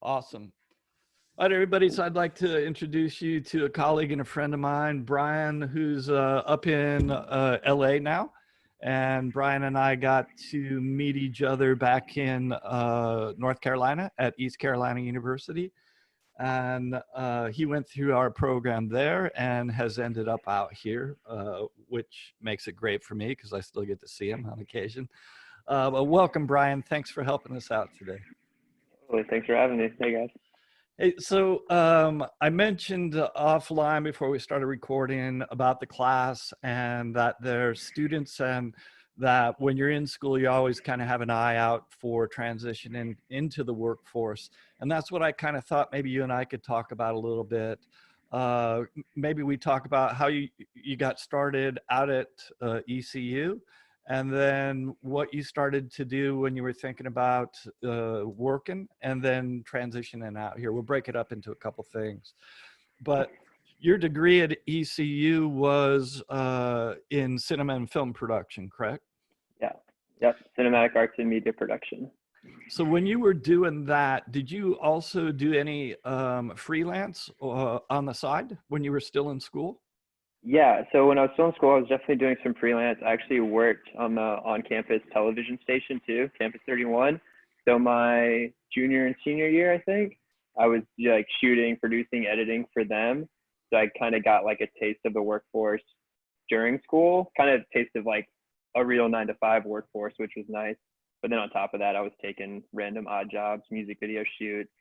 Awesome. All right, everybody. So I'd like to introduce you to a colleague and a friend of mine, Brian, who's up in LA now. And Brian and I got to meet each other back in North Carolina at East Carolina University. And he went through our program there and has ended up out here, which makes it great for me because I still get to see him on occasion. But welcome, Brian. Thanks for helping us out today. Well, thanks for having me. Hey, guys. Hey, so I mentioned offline before we started recording about the class and that there's students and that when you're in school, you always kind of have an eye out for transitioning into the workforce. And that's what I kind of thought maybe you and I could talk about a little bit. Maybe we talk about how you got started out at ECU, and then what you started to do when you were thinking about working and then transitioning out here. We'll break it up into a couple things. But your degree at ECU was in cinema and film production, correct? Yeah. Yep. Cinematic arts and media production. So when you were doing that, did you also do any freelance on the side when you were still in school? Yeah. So when I was still in school, I was definitely doing some freelance. I actually worked on the on-campus television station too, Campus 31. So my junior and senior year, I think, I was like shooting, producing, editing for them. So I kind of got like a taste of the workforce during school, kind of taste of like a real 9-to-5 workforce, which was nice. But then on top of that, I was taking random odd jobs, music video shoots,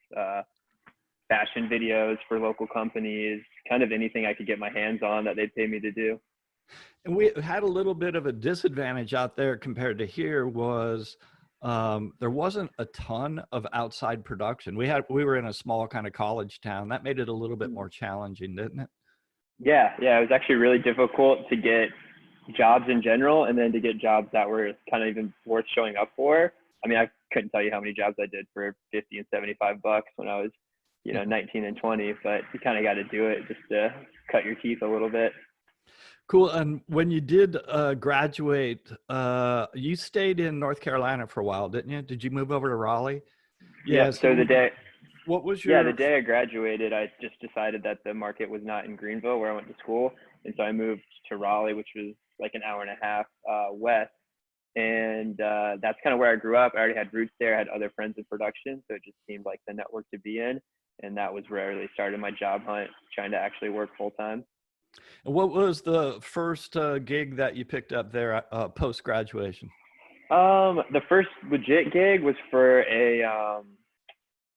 fashion videos for local companies, kind of anything I could get my hands on that they'd pay me to do. And we had a little bit of a disadvantage out there compared to here was there wasn't a ton of outside production. We were in a small kind of college town. That made it a little bit more challenging, didn't it? Yeah, it was actually really difficult to get jobs in general, and then to get jobs that were kind of even worth showing up for. I mean, I couldn't tell you how many jobs I did for 50 and 75 bucks when I was, 19 and 20, but you kind of got to do it just to cut your teeth a little bit. Cool. And when you did graduate, you stayed in North Carolina for a while, didn't you? Did you move over to Raleigh? Yeah. Yeah. So what was the your, day I graduated, I just decided that the market was not in Greenville where I went to school. And so I moved to Raleigh, which was like an hour and a half west. And that's kind of where I grew up. I already had roots there. I had other friends in production. So it just seemed like the network to be in. And that was where I really started my job hunt, trying to actually work full time. what was the first gig that you picked up there post graduation? The first legit gig was for a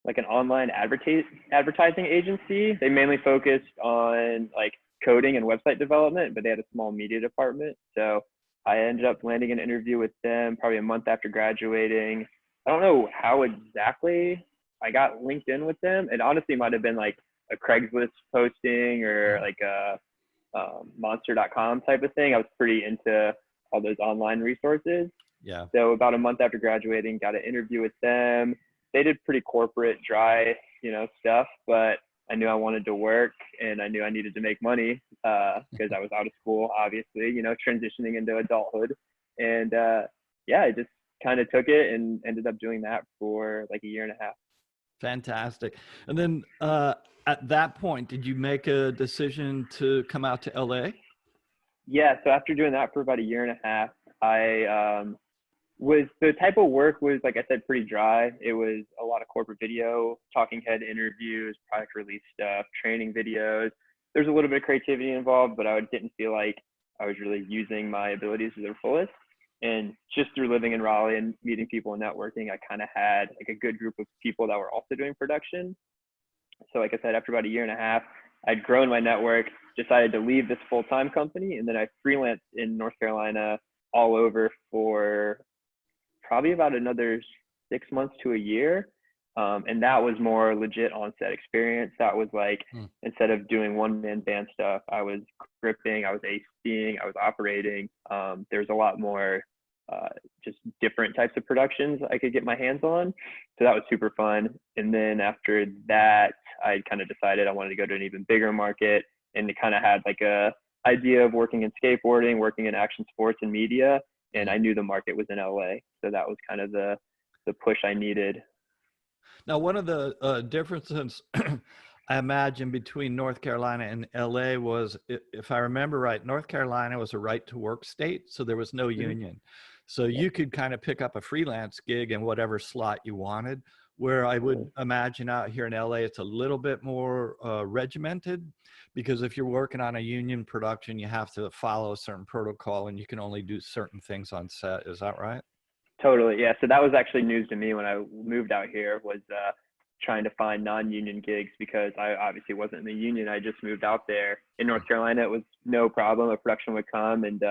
like an online advertising agency. They mainly focused on like coding and website development, but they had a small media department. So I ended up landing an interview with them probably a month after graduating. I don't know how exactly I got linked in with them. It honestly might have been like a Craigslist posting or like a monster.com type of thing. I was pretty into all those online resources. Yeah. So about a month after graduating, got an interview with them. They did pretty corporate, dry, stuff, but I knew I wanted to work and I knew I needed to make money because I was out of school, obviously, transitioning into adulthood. And I just kind of took it and ended up doing that for like a year and a half. Fantastic. And then at that point, did you make a decision to come out to LA? Yeah. So after doing that for about a year and a half, I was the type of work was, like I said, pretty dry. It was a lot of corporate video, talking head interviews, product release stuff, training videos. There's a little bit of creativity involved, but I didn't feel like I was really using my abilities to their fullest. And just through living in Raleigh and meeting people and networking, I kind of had like a good group of people that were also doing production. So like I said, after about a year and a half, I'd grown my network, decided to leave this full-time company, and then I freelanced in North Carolina all over for probably about another 6 months to a year. And that was more legit on-set experience. That was like, instead of doing one-man band stuff, I was gripping, I was ACing, I was operating. There's a lot more just different types of productions I could get my hands on. So that was super fun. And then after that, I kind of decided I wanted to go to an even bigger market, and it kind of had like a idea of working in skateboarding, working in action sports and media. And I knew the market was in LA. So that was kind of the push I needed. Now, one of the differences I imagine between North Carolina and LA was, if I remember right, North Carolina was a right to work state, so there was no Hmm. union. So Yep, you could kind of pick up a freelance gig in whatever slot you wanted. Where I would totally. imagine out here in LA, it's a little bit more regimented, because if you're working on a union production, you have to follow a certain protocol and you can only do certain things on set. Is that right? Totally. Yeah. So that was actually news to me when I moved out here, was trying to find non-union gigs because I obviously wasn't in the union. I just moved out there. In North Carolina, it was no problem. A production would come, and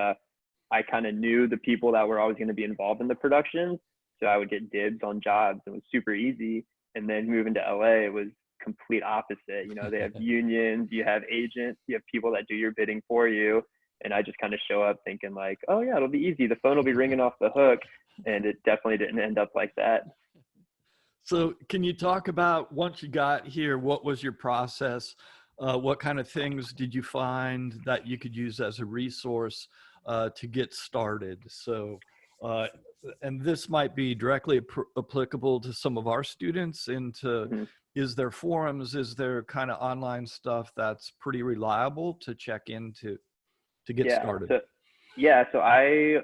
I kind of knew the people that were always going to be involved in the production. So I would get dibs on jobs. It was super easy. And then moving to LA, it was complete opposite. You know, they have unions, you have agents, you have people that do your bidding for you. And I just kind of show up thinking like, oh yeah, it'll be easy. The phone will be ringing off the hook. And it definitely didn't end up like that. So, can you talk about once you got here, what was your process? What kind of things did you find that you could use as a resource to get started? So, uh, and this might be directly applicable to some of our students. Into Mhm. is there forums? Is there kind of online stuff that's pretty reliable to check into to get Yeah. started? So I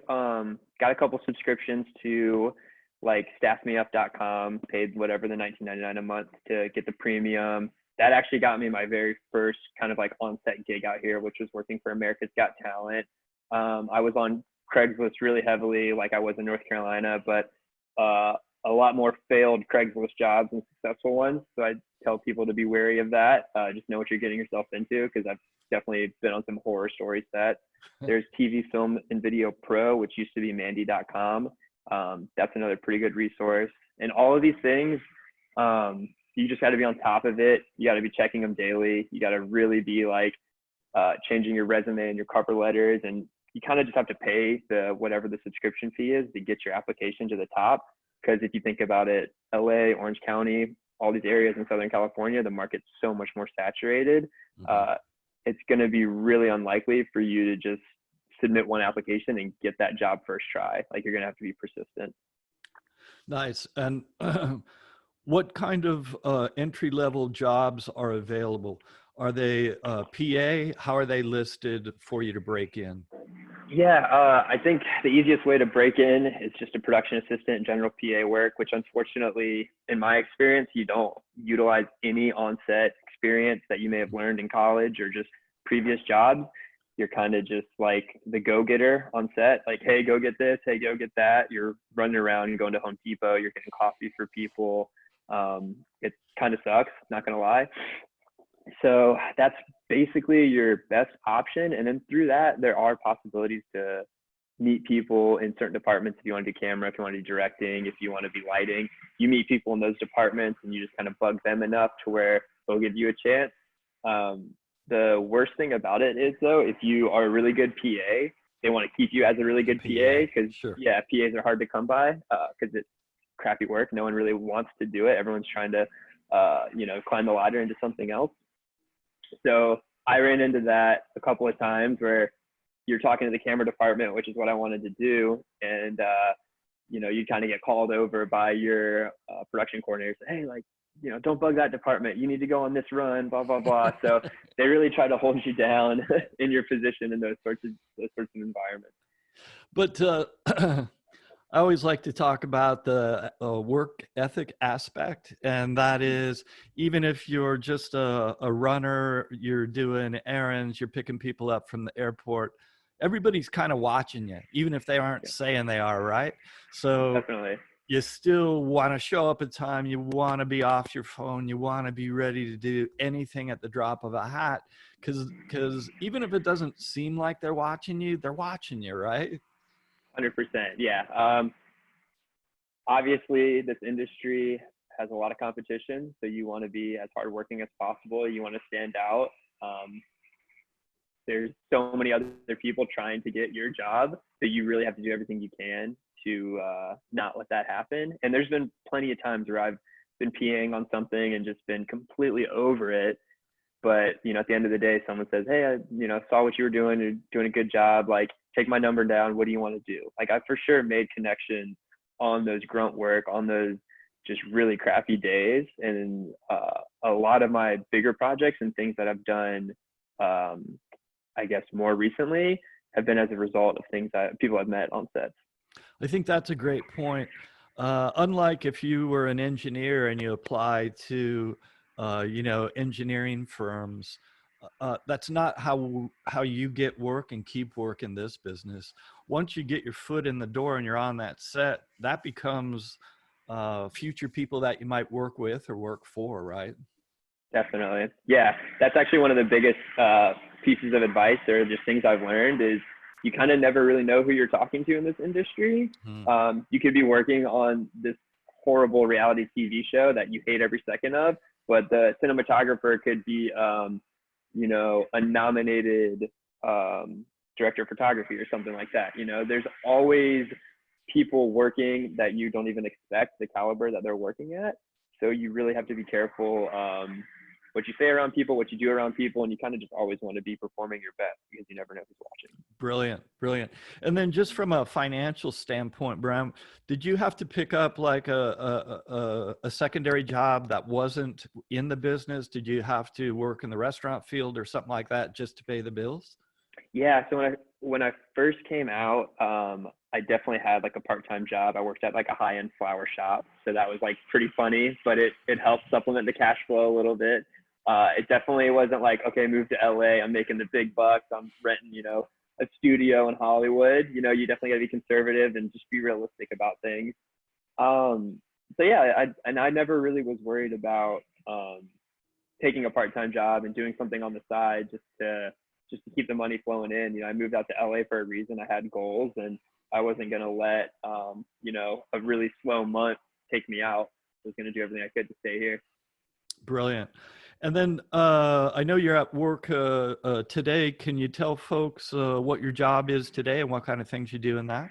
got a couple subscriptions to like staffmeup.com, paid whatever the 19.99 a month to get the premium. That actually got me my very first kind of like on-set gig out here, which was working for America's Got Talent. I was on Craigslist really heavily, like I was in North Carolina, but uh, a lot more failed Craigslist jobs than successful ones. So I tell people to be wary of that. Just know what you're getting yourself into, because I've definitely been on some horror story set. There's TV Film and Video Pro, which used to be Mandy.com. That's another pretty good resource. And all of these things, you just got to be on top of it. You got to be checking them daily. You got to really be like changing your resume and your cover letters, and you kind of just have to pay the whatever the subscription fee is to get your application to the top. Because if you think about it, LA, Orange County, all these areas in Southern California, the market's so much more saturated. Mhm. Uh, it's going to be really unlikely for you to just submit one application and get that job first try. Like you're going to have to be persistent. Nice. And what kind of entry level jobs are available? Are they PA? How are they listed for you to break in? Yeah, I think the easiest way to break in is just a production assistant, general PA work, which unfortunately, in my experience, you don't utilize any on-set experience that you may have learned in college or just previous jobs. You're kind of just like the go-getter on set, like, hey, go get this, hey, go get that. You're running around, you're going to Home Depot, you're getting coffee for people. It kind of sucks, not gonna lie. So that's basically your best option. And then through that, there are possibilities to meet people in certain departments. If you want to do camera, if you want to do directing, if you want to be lighting, you meet people in those departments and you just kind of bug them enough to where they'll give you a chance. The worst thing about it is though, if you are a really good PA, they want to keep you as a really good PA PA, because sure. yeah, PAs are hard to come by because it's crappy work. No one really wants to do it. Everyone's trying to, climb the ladder into something else. So I ran into that a couple of times where you're talking to the camera department, which is what I wanted to do. And, you kind of get called over by your production coordinator. Say, hey, like, don't bug that department. You need to go on this run, blah, blah, blah. So they really try to hold you down in your position in those sorts of environments. But I always like to talk about the work ethic aspect, and that is even if you're just a runner, you're doing errands, you're picking people up from the airport, everybody's kind of watching you, even if they aren't Yeah, saying they are, right? So definitely. you still want to show up at time, you want to be off your phone, you want to be ready to do anything at the drop of a hat, because even if it doesn't seem like they're watching you, right? 100%. Yeah. Obviously, this industry has a lot of competition. So you want to be as hardworking as possible. You want to stand out. Um, there's so many other people trying to get your job that you really have to do everything you can to not let that happen. And there's been plenty of times where I've been PAing on something and just been completely over it. But at the end of the day, someone says, "Hey, I saw what you were doing. You're doing a good job. Like, take my number down. What do you want to do?" Like, I for sure made connections on those grunt work, on those just really crappy days. And a lot of my bigger projects and things that I've done, I guess more recently, have been as a result of things that people I've met on sets. I think that's a great point. Unlike if you were an engineer and you apply to, engineering firms, that's not how you get work and keep work in this business. Once you get your foot in the door and you're on that set, that becomes future people that you might work with or work for, right? Definitely. Yeah, that's actually one of the biggest pieces of advice or just things I've learned is you kind of never really know who you're talking to in this industry. Hmm. You could be working on this horrible reality TV show that you hate every second of, but the cinematographer could be, a nominated director of photography or something like that. There's always people working that you don't even expect the caliber that they're working at. So you really have to be careful what you say around people, what you do around people, and you kind of just always want to be performing your best because you never know who's watching. Brilliant, brilliant. And then just from a financial standpoint, Bram, did you have to pick up like a secondary job that wasn't in the business? Did you have to work in the restaurant field or something like that just to pay the bills? Yeah, so when I first came out, I definitely had like a part-time job. I worked at like a high-end flower shop, so that was like pretty funny, but it helped supplement the cash flow a little bit. It definitely wasn't like, okay, move to LA, I'm making the big bucks, I'm renting, a studio in Hollywood. You definitely got to be conservative and just be realistic about things. So yeah, I never really was worried about taking a part-time job and doing something on the side just to keep the money flowing in. I moved out to LA for a reason. I had goals and I wasn't going to let, a really slow month take me out. I was going to do everything I could to stay here. Brilliant. And then I know you're at work today. Can you tell folks what your job is today and what kind of things you do in that?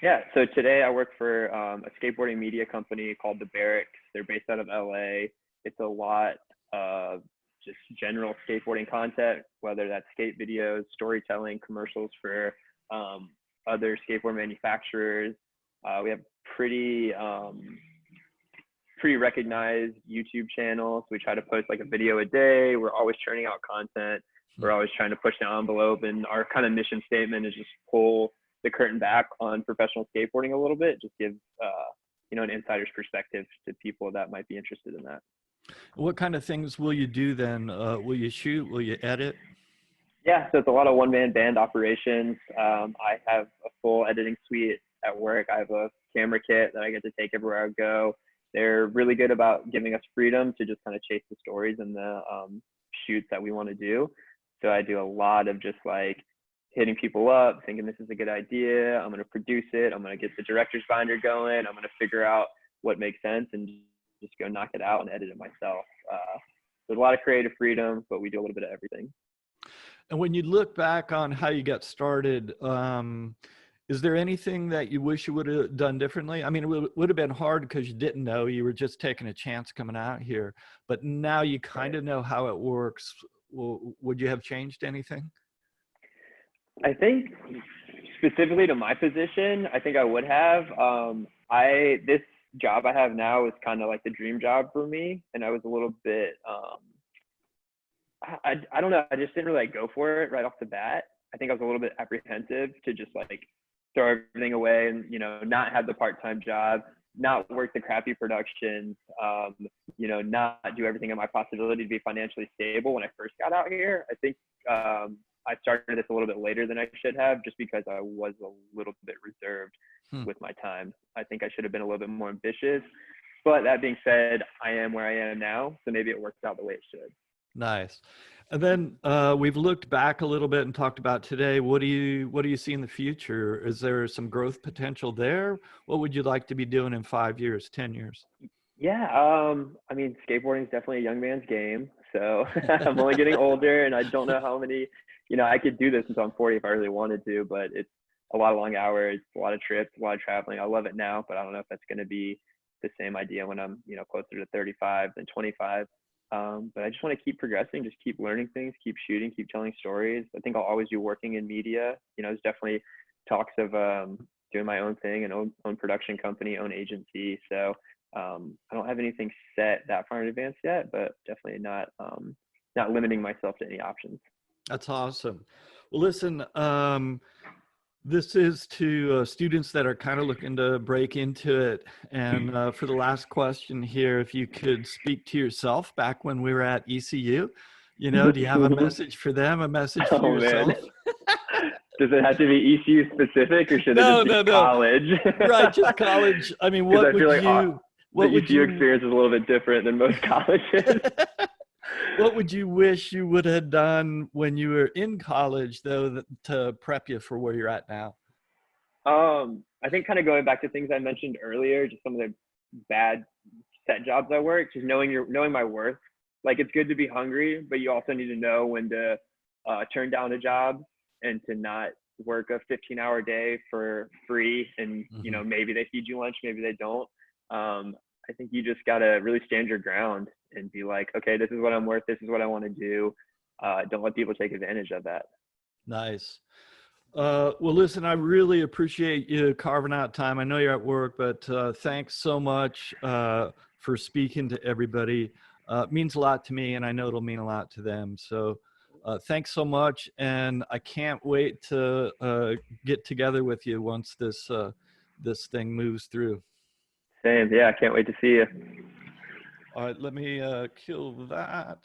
Yeah, so today I work for a skateboarding media company called The Barracks. They're based out of LA. It's a lot of just general skateboarding content, whether that's skate videos, storytelling, commercials for other skateboard manufacturers. We have pretty recognized YouTube channels. We try to post like a video a day. We're always churning out content. We're always trying to push the envelope, and our kind of mission statement is just pull the curtain back on professional skateboarding a little bit, just give an insider's perspective to people that might be interested in that. What kind of things will you do then? Will you shoot? Will you edit? Yeah, so it's a lot of one-man band operations. I have a full editing suite at work. I have a camera kit that I get to take everywhere I go. They're really good about giving us freedom to just kind of chase the stories and the shoots that we want to do. So I do a lot of just like hitting people up, thinking this is a good idea. I'm going to produce it. I'm going to get the director's binder going. I'm going to figure out what makes sense and just go knock it out and edit it myself. There's a lot of creative freedom, but we do a little bit of everything. And when you look back on how you got started, is there anything that you wish you would have done differently? I mean, it would have been hard because you didn't know, you were just taking a chance coming out here, but now you kind of know how it works. Would you have changed anything? I think specifically to my position, I think I would have. This job I have now is kind of like the dream job for me, and I was a little bit I don't know, I just didn't really like go for it right off the bat. I think I was a little bit apprehensive to just like throw everything away and not have the part-time job, not work the crappy productions, not do everything in my possibility to be financially stable when I first got out here. I think I started this a little bit later than I should have, just because I was a little bit reserved with my time. I think I should have been a little bit more ambitious. But that being said, I am where I am now, so maybe it works out the way it should. Nice. And then we've looked back a little bit and talked about today. What do you see in the future? Is there some growth potential there? What would you like to be doing in 5 years, 10 years? Yeah, I mean, skateboarding is definitely a young man's game. So I'm only getting older, and I don't know how many, I could do this until I'm 40 if I really wanted to, but it's a lot of long hours, a lot of trips, a lot of traveling. I love it now, but I don't know if that's going to be the same idea when I'm, closer to 35 than 25. But I just want to keep progressing, just keep learning things, keep shooting, keep telling stories. I think I'll always be working in media. There's definitely talks of doing my own thing and own production company, own agency. So I don't have anything set that far in advance yet, but definitely not limiting myself to any options. That's awesome. Well, listen, this is to students that are kind of looking to break into it. And for the last question here, if you could speak to yourself back when we were at ECU, you know, do you have a message for them, a message for Oh man. yourself? Does it have to be ECU specific, or should it No, just be no, no. college? Right, just college. I mean, Because what I would feel like you, the what would ECU you, experience is a little bit different than most colleges. what would you wish you would have done when you were in college, though, to prep you for where you're at now? I think kind of going back to things I mentioned earlier, just some of the bad set jobs I work, just knowing my worth. Like, it's good to be hungry, but you also need to know when to turn down a job and to not work a 15-hour day for free. And you know, maybe they feed you lunch, maybe they don't. I think you just gotta really stand your ground and be like, okay, this is what I'm worth. This is what I want to do. Don't let people take advantage of that. Nice. Well, listen, I really appreciate you carving out time. I know you're at work, but thanks so much for speaking to everybody. It means a lot to me, and I know it'll mean a lot to them. So thanks so much, and I can't wait to get together with you once this thing moves through. Same. Yeah, I can't wait to see you. All right, let me kill that.